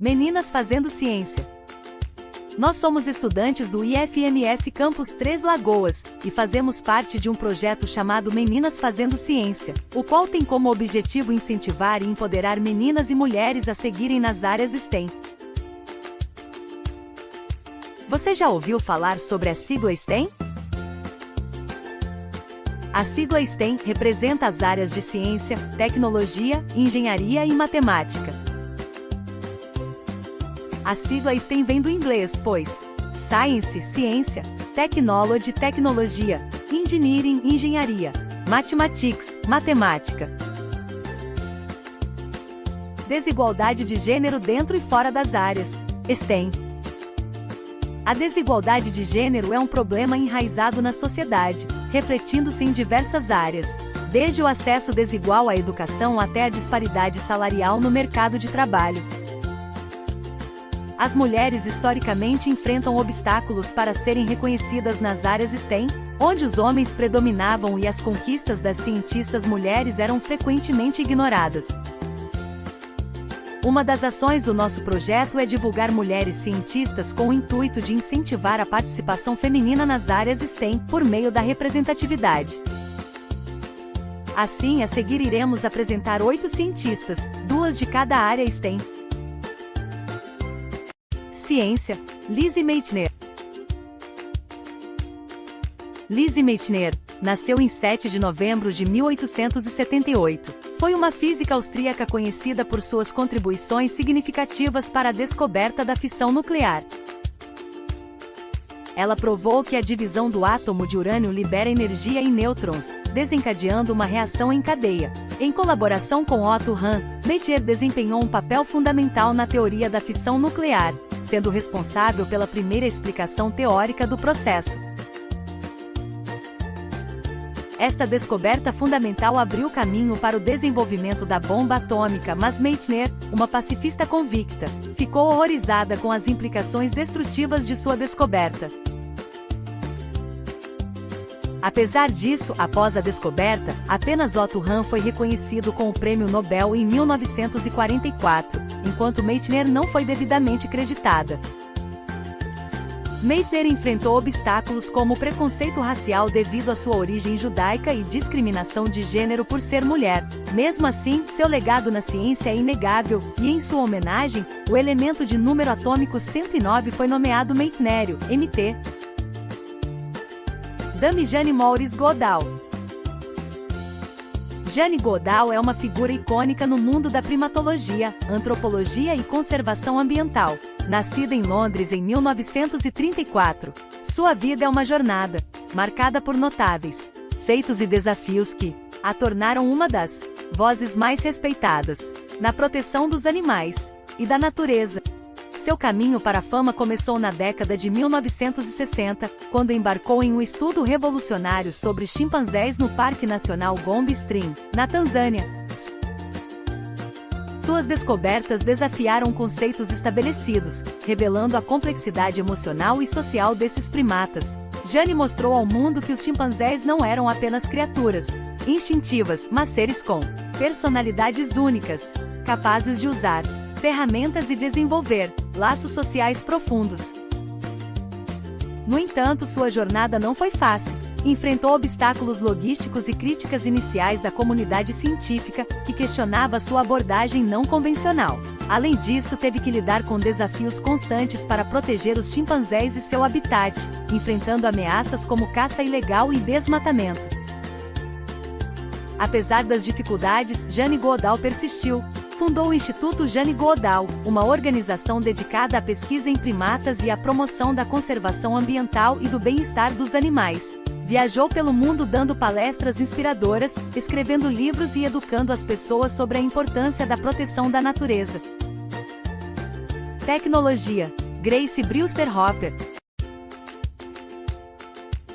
Meninas fazendo ciência. Nós somos estudantes do IFMS Campus Três Lagoas, e fazemos parte de um projeto chamado Meninas Fazendo Ciência, o qual tem como objetivo incentivar e empoderar meninas e mulheres a seguirem nas áreas STEM. Você já ouviu falar sobre a sigla STEM? A sigla STEM representa as áreas de ciência, tecnologia, engenharia e matemática. A sigla STEM vem do inglês, pois Science, ciência, Technology, tecnologia, Engineering, engenharia, Mathematics, matemática. Desigualdade de gênero dentro e fora das áreas STEM. A desigualdade de gênero é um problema enraizado na sociedade, refletindo-se em diversas áreas, desde o acesso desigual à educação até a disparidade salarial no mercado de trabalho. As mulheres historicamente enfrentam obstáculos para serem reconhecidas nas áreas STEM, onde os homens predominavam e as conquistas das cientistas mulheres eram frequentemente ignoradas. Uma das ações do nosso projeto é divulgar mulheres cientistas com o intuito de incentivar a participação feminina nas áreas STEM por meio da representatividade. Assim, a seguir iremos apresentar 8 cientistas, 2 de cada área STEM. Ciência, Lise Meitner. Lise Meitner nasceu em 7 de novembro de 1878. Foi uma física austríaca conhecida por suas contribuições significativas para a descoberta da fissão nuclear. Ela provou que a divisão do átomo de urânio libera energia em nêutrons, desencadeando uma reação em cadeia. Em colaboração com Otto Hahn, Meitner desempenhou um papel fundamental na teoria da fissão nuclear, sendo responsável pela primeira explicação teórica do processo. Esta descoberta fundamental abriu caminho para o desenvolvimento da bomba atômica, mas Meitner, uma pacifista convicta, ficou horrorizada com as implicações destrutivas de sua descoberta. Apesar disso, após a descoberta, apenas Otto Hahn foi reconhecido com o Prêmio Nobel em 1944, enquanto Meitner não foi devidamente creditada. Meitner enfrentou obstáculos como o preconceito racial devido à sua origem judaica e discriminação de gênero por ser mulher. Mesmo assim, seu legado na ciência é inegável, e em sua homenagem, o elemento de número atômico 109 foi nomeado meitnério, MT. Dame Jane Maurice Goodall. Jane Goodall é uma figura icônica no mundo da primatologia, antropologia e conservação ambiental. Nascida em Londres em 1934, sua vida é uma jornada, marcada por notáveis feitos e desafios que a tornaram uma das vozes mais respeitadas na proteção dos animais e da natureza. Seu caminho para a fama começou na década de 1960, quando embarcou em um estudo revolucionário sobre chimpanzés no Parque Nacional Gombe Stream, na Tanzânia. Suas descobertas desafiaram conceitos estabelecidos, revelando a complexidade emocional e social desses primatas. Jane mostrou ao mundo que os chimpanzés não eram apenas criaturas instintivas, mas seres com personalidades únicas, capazes de usar ferramentas e desenvolver laços sociais profundos. No entanto, sua jornada não foi fácil. Enfrentou obstáculos logísticos e críticas iniciais da comunidade científica, que questionava sua abordagem não convencional. Além disso, teve que lidar com desafios constantes para proteger os chimpanzés e seu habitat, enfrentando ameaças como caça ilegal e desmatamento. Apesar das dificuldades, Jane Goodall persistiu. Fundou o Instituto Jane Goodall, uma organização dedicada à pesquisa em primatas e à promoção da conservação ambiental e do bem-estar dos animais. Viajou pelo mundo dando palestras inspiradoras, escrevendo livros e educando as pessoas sobre a importância da proteção da natureza. Tecnologia. Grace Brewster Hopper.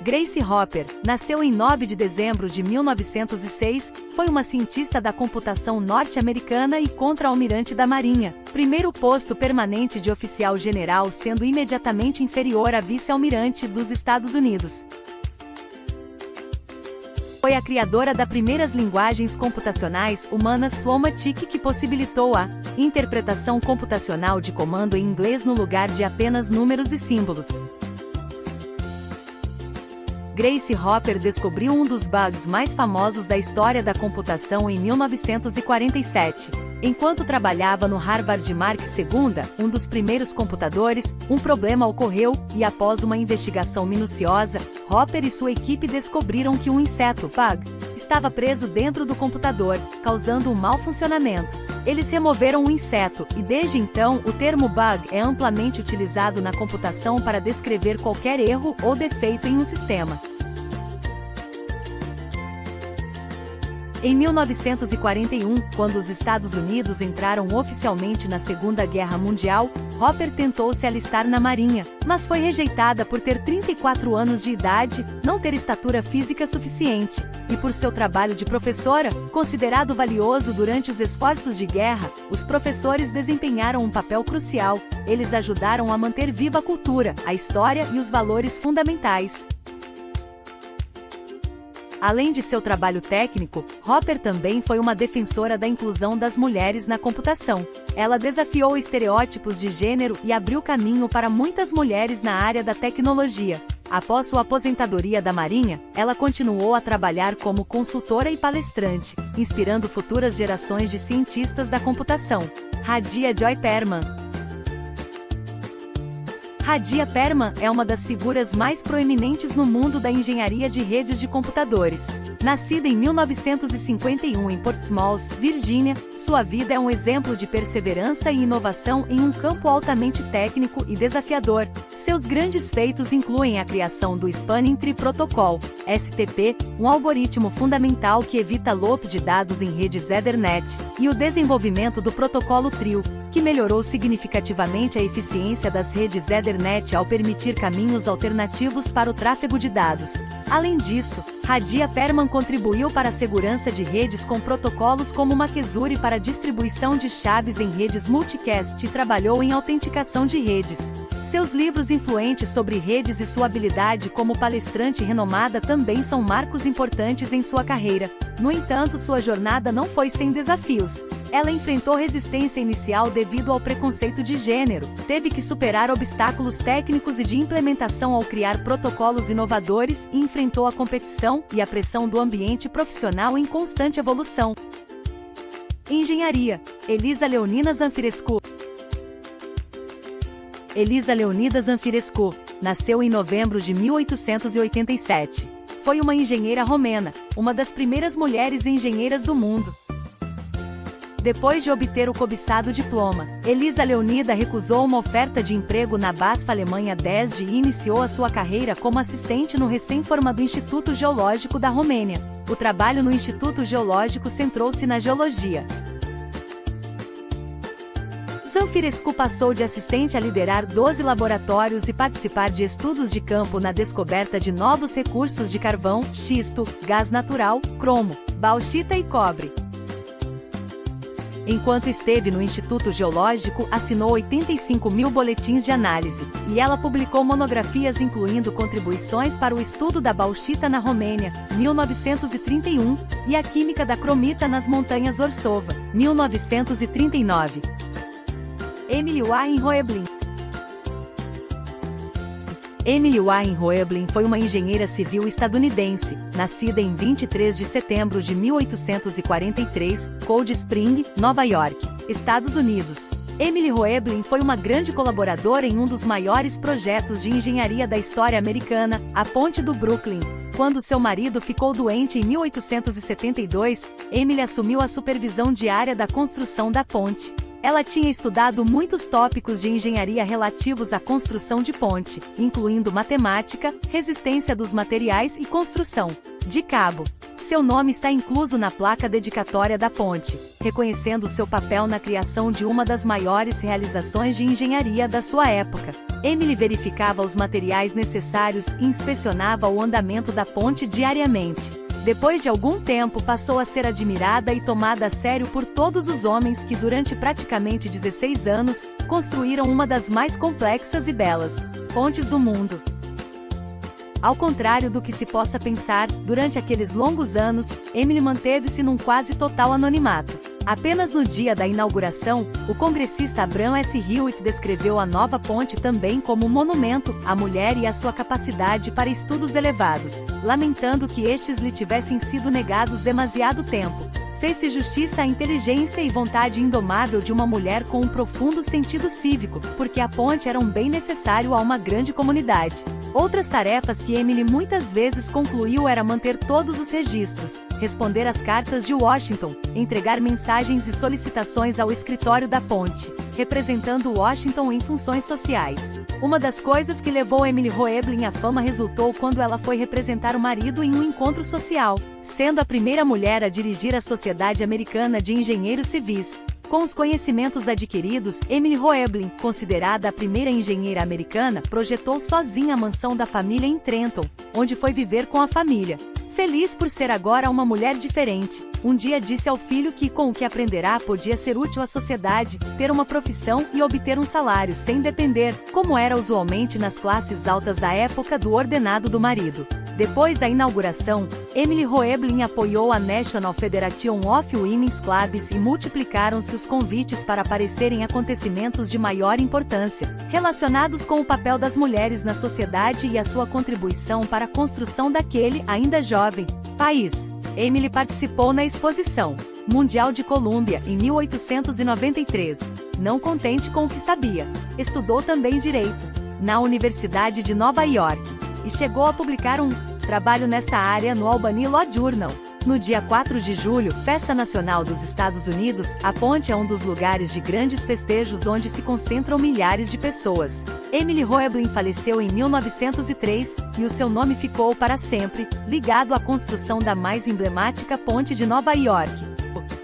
Grace Hopper nasceu em 9 de dezembro de 1906, foi uma cientista da computação norte-americana e contra-almirante da Marinha, primeiro posto permanente de oficial general, sendo imediatamente inferior a vice-almirante dos Estados Unidos. Foi a criadora das primeiras linguagens computacionais humanas Flomatic que possibilitou a interpretação computacional de comando em inglês no lugar de apenas números e símbolos. Grace Hopper descobriu um dos bugs mais famosos da história da computação em 1947. Enquanto trabalhava no Harvard Mark II, um dos primeiros computadores, um problema ocorreu, e após uma investigação minuciosa, Hopper e sua equipe descobriram que um inseto, bug, estava preso dentro do computador, causando um mau funcionamento. Eles removeram o inseto, e desde então, o termo bug é amplamente utilizado na computação para descrever qualquer erro ou defeito em um sistema. Em 1941, quando os Estados Unidos entraram oficialmente na Segunda Guerra Mundial, Hopper tentou se alistar na Marinha, mas foi rejeitada por ter 34 anos de idade, não ter estatura física suficiente, e por seu trabalho de professora, considerado valioso durante os esforços de guerra, os professores desempenharam um papel crucial. Eles ajudaram a manter viva a cultura, a história e os valores fundamentais. Além de seu trabalho técnico, Hopper também foi uma defensora da inclusão das mulheres na computação. Ela desafiou estereótipos de gênero e abriu caminho para muitas mulheres na área da tecnologia. Após sua aposentadoria da Marinha, ela continuou a trabalhar como consultora e palestrante, inspirando futuras gerações de cientistas da computação. Radia Joy Perman. Radia Perman é uma das figuras mais proeminentes no mundo da engenharia de redes de computadores. Nascida em 1951 em Portsmouth, Virgínia, sua vida é um exemplo de perseverança e inovação em um campo altamente técnico e desafiador. Seus grandes feitos incluem a criação do Spanning Tree Protocol, STP, um algoritmo fundamental que evita loops de dados em redes Ethernet, e o desenvolvimento do protocolo Trio, que melhorou significativamente a eficiência das redes Ethernet ao permitir caminhos alternativos para o tráfego de dados. Além disso, Radia Perman contribuiu para a segurança de redes com protocolos como Makesuri para distribuição de chaves em redes multicast e trabalhou em autenticação de redes. Seus livros influentes sobre redes e sua habilidade como palestrante renomada também são marcos importantes em sua carreira. No entanto, sua jornada não foi sem desafios. Ela enfrentou resistência inicial devido ao preconceito de gênero, teve que superar obstáculos técnicos e de implementação ao criar protocolos inovadores e enfrentou a competição e a pressão do ambiente profissional em constante evolução. Engenharia. Elisa Leonina Zanfirescu. Elisa Leonida Zanfirescu nasceu em novembro de 1887. Foi uma engenheira romena, uma das primeiras mulheres engenheiras do mundo. Depois de obter o cobiçado diploma, Elisa Leonida recusou uma oferta de emprego na BASF Alemanha desde e iniciou a sua carreira como assistente no recém-formado Instituto Geológico da Romênia. O trabalho no Instituto Geológico centrou-se na geologia. Zanfirescu passou de assistente a liderar 12 laboratórios e participar de estudos de campo na descoberta de novos recursos de carvão, xisto, gás natural, cromo, bauxita e cobre. Enquanto esteve no Instituto Geológico, assinou 85.000 boletins de análise, e ela publicou monografias incluindo contribuições para o estudo da bauxita na Romênia, 1931, e a química da cromita nas montanhas Orsova, 1939. Emily Warren-Roeblin. Emily Warren-Roeblin foi uma engenheira civil estadunidense, nascida em 23 de setembro de 1843, Cold Spring, Nova York, Estados Unidos. Emily Roeblin foi uma grande colaboradora em um dos maiores projetos de engenharia da história americana, a Ponte do Brooklyn. Quando seu marido ficou doente em 1872, Emily assumiu a supervisão diária da construção da ponte. Ela tinha estudado muitos tópicos de engenharia relativos à construção de ponte, incluindo matemática, resistência dos materiais e construção de cabo. Seu nome está incluso na placa dedicatória da ponte, reconhecendo seu papel na criação de uma das maiores realizações de engenharia da sua época. Emily verificava os materiais necessários e inspecionava o andamento da ponte diariamente. Depois de algum tempo passou a ser admirada e tomada a sério por todos os homens que durante praticamente 16 anos, construíram uma das mais complexas e belas pontes do mundo. Ao contrário do que se possa pensar, durante aqueles longos anos, Emily manteve-se num quase total anonimato. Apenas no dia da inauguração, o congressista Abraham S. Hewitt descreveu a nova ponte também como um monumento à mulher e à sua capacidade para estudos elevados, lamentando que estes lhe tivessem sido negados demasiado tempo. Fez-se justiça à inteligência e vontade indomável de uma mulher com um profundo sentido cívico, porque a ponte era um bem necessário a uma grande comunidade. Outras tarefas que Emily muitas vezes concluiu era manter todos os registros, responder às cartas de Washington, entregar mensagens e solicitações ao escritório da ponte, representando Washington em funções sociais. Uma das coisas que levou Emily Roeblin à fama resultou quando ela foi representar o marido em um encontro social, sendo a primeira mulher a dirigir a Sociedade Americana de Engenheiros Civis. Com os conhecimentos adquiridos, Emily Roeblin, considerada a primeira engenheira americana, projetou sozinha a mansão da família em Trenton, onde foi viver com a família. Feliz por ser agora uma mulher diferente, um dia disse ao filho que com o que aprenderá podia ser útil à sociedade, ter uma profissão e obter um salário sem depender, como era usualmente nas classes altas da época, do ordenado do marido. Depois da inauguração, Emily Roeblin apoiou a National Federation of Women's Clubs e multiplicaram-se os convites para aparecer em acontecimentos de maior importância, relacionados com o papel das mulheres na sociedade e a sua contribuição para a construção daquele, ainda jovem, país. Emily participou na Exposição Mundial de Colômbia, em 1893. Não contente com o que sabia, estudou também Direito, na Universidade de Nova York, e chegou a publicar um trabalho nesta área no Albany Law Journal. No dia 4 de julho, Festa Nacional dos Estados Unidos, a ponte é um dos lugares de grandes festejos onde se concentram milhares de pessoas. Emily Roeblin faleceu em 1903, e o seu nome ficou para sempre ligado à construção da mais emblemática ponte de Nova York.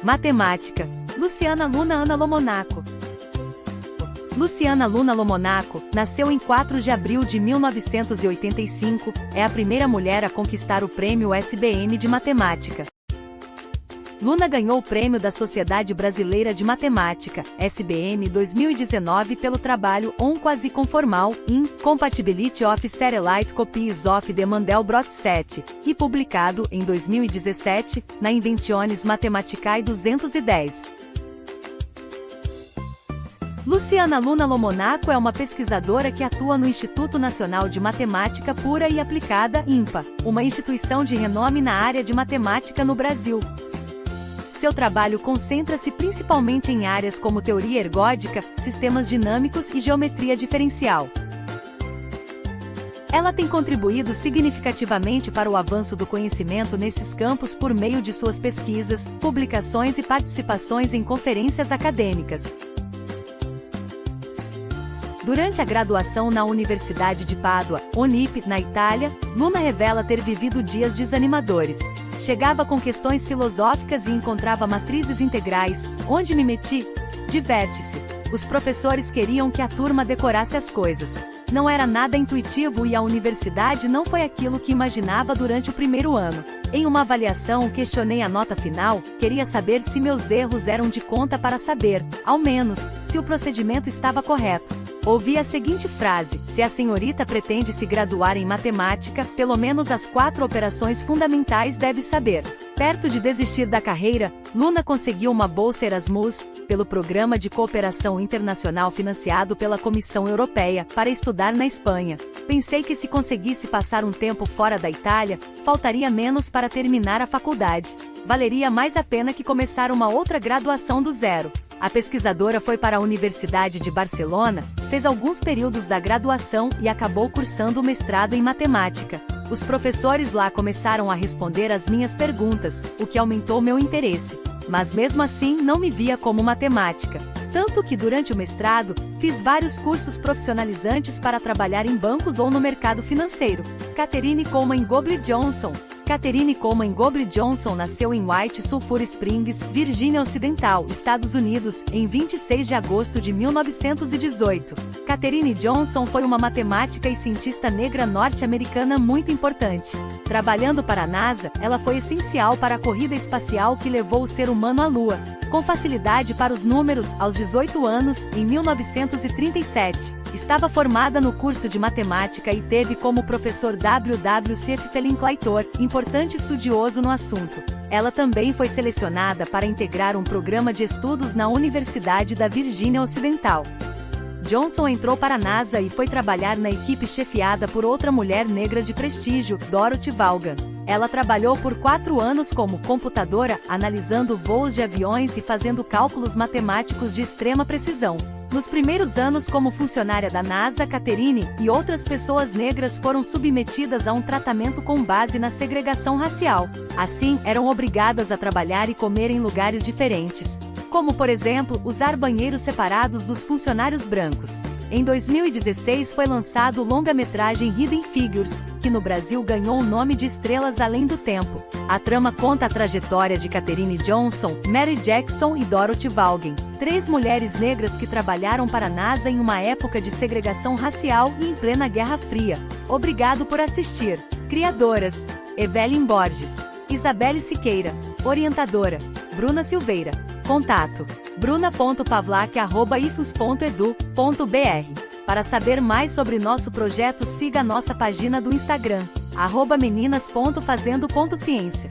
Matemática. Luciana Luna Ana Lomonaco. Luciana Luna Lomonaco, nasceu em 4 de abril de 1985, é a primeira mulher a conquistar o prêmio SBM de Matemática. Luna ganhou o prêmio da Sociedade Brasileira de Matemática, SBM 2019 pelo trabalho On Quasi-Conformal, in Compatibility of Satellite Copies of the Mandelbrot Set, e publicado, em 2017, na Inventiones Mathematicae 210. Luciana Luna Lomonaco é uma pesquisadora que atua no Instituto Nacional de Matemática Pura e Aplicada, INPA, uma instituição de renome na área de matemática no Brasil. Seu trabalho concentra-se principalmente em áreas como teoria ergódica, sistemas dinâmicos e geometria diferencial. Ela tem contribuído significativamente para o avanço do conhecimento nesses campos por meio de suas pesquisas, publicações e participações em conferências acadêmicas. Durante a graduação na Universidade de Pádua, Unip, na Itália, Luna revela ter vivido dias desanimadores. Chegava com questões filosóficas e encontrava matrizes integrais. Onde me meti? Diverte-se. Os professores queriam que a turma decorasse as coisas. Não era nada intuitivo e a universidade não foi aquilo que imaginava durante o primeiro ano. Em uma avaliação, questionei a nota final, queria saber se meus erros eram de conta para saber, ao menos, se o procedimento estava correto. Ouvi a seguinte frase: se a senhorita pretende se graduar em matemática, pelo menos as 4 operações fundamentais deve saber. Perto de desistir da carreira, Luna conseguiu uma bolsa Erasmus, pelo Programa de Cooperação Internacional financiado pela Comissão Europeia, para estudar na Espanha. Pensei que se conseguisse passar um tempo fora da Itália, faltaria menos para terminar a faculdade. Valeria mais a pena que começar uma outra graduação do zero. A pesquisadora foi para a Universidade de Barcelona, fez alguns períodos da graduação e acabou cursando o mestrado em matemática. Os professores lá começaram a responder às minhas perguntas, o que aumentou meu interesse. Mas mesmo assim não me via como matemática. Tanto que durante o mestrado, fiz vários cursos profissionalizantes para trabalhar em bancos ou no mercado financeiro. Catherine Coleman Goble Johnson. Catherine Coleman Goble Johnson nasceu em White Sulphur Springs, Virgínia Ocidental, Estados Unidos, em 26 de agosto de 1918. Katherine Johnson foi uma matemática e cientista negra norte-americana muito importante. Trabalhando para a NASA, ela foi essencial para a corrida espacial que levou o ser humano à Lua, com facilidade para os números, aos 18 anos, em 1937. Estava formada no curso de matemática e teve como professor W. Cieffelin Claytor, importante estudioso no assunto. Ela também foi selecionada para integrar um programa de estudos na Universidade da Virgínia Ocidental. Johnson entrou para a NASA e foi trabalhar na equipe chefiada por outra mulher negra de prestígio, Dorothy Vaughan. Ela trabalhou por 4 anos como computadora, analisando voos de aviões e fazendo cálculos matemáticos de extrema precisão. Nos primeiros anos como funcionária da NASA, Katherine e outras pessoas negras foram submetidas a um tratamento com base na segregação racial. Assim, eram obrigadas a trabalhar e comer em lugares diferentes, como, por exemplo, usar banheiros separados dos funcionários brancos. Em 2016 foi lançado o longa-metragem Hidden Figures, que no Brasil ganhou o nome de Estrelas Além do Tempo. A trama conta a trajetória de Katherine Johnson, Mary Jackson e Dorothy Vaughan, 3 mulheres negras que trabalharam para a NASA em uma época de segregação racial e em plena Guerra Fria. Obrigado por assistir. Criadoras: Evelyn Borges, Isabelle Siqueira. Orientadora: Bruna Silveira. Contato: bruna.pavlak@ifus.edu.br. Para saber mais sobre nosso projeto, siga nossa página do Instagram, @meninas.fazendo.ciência.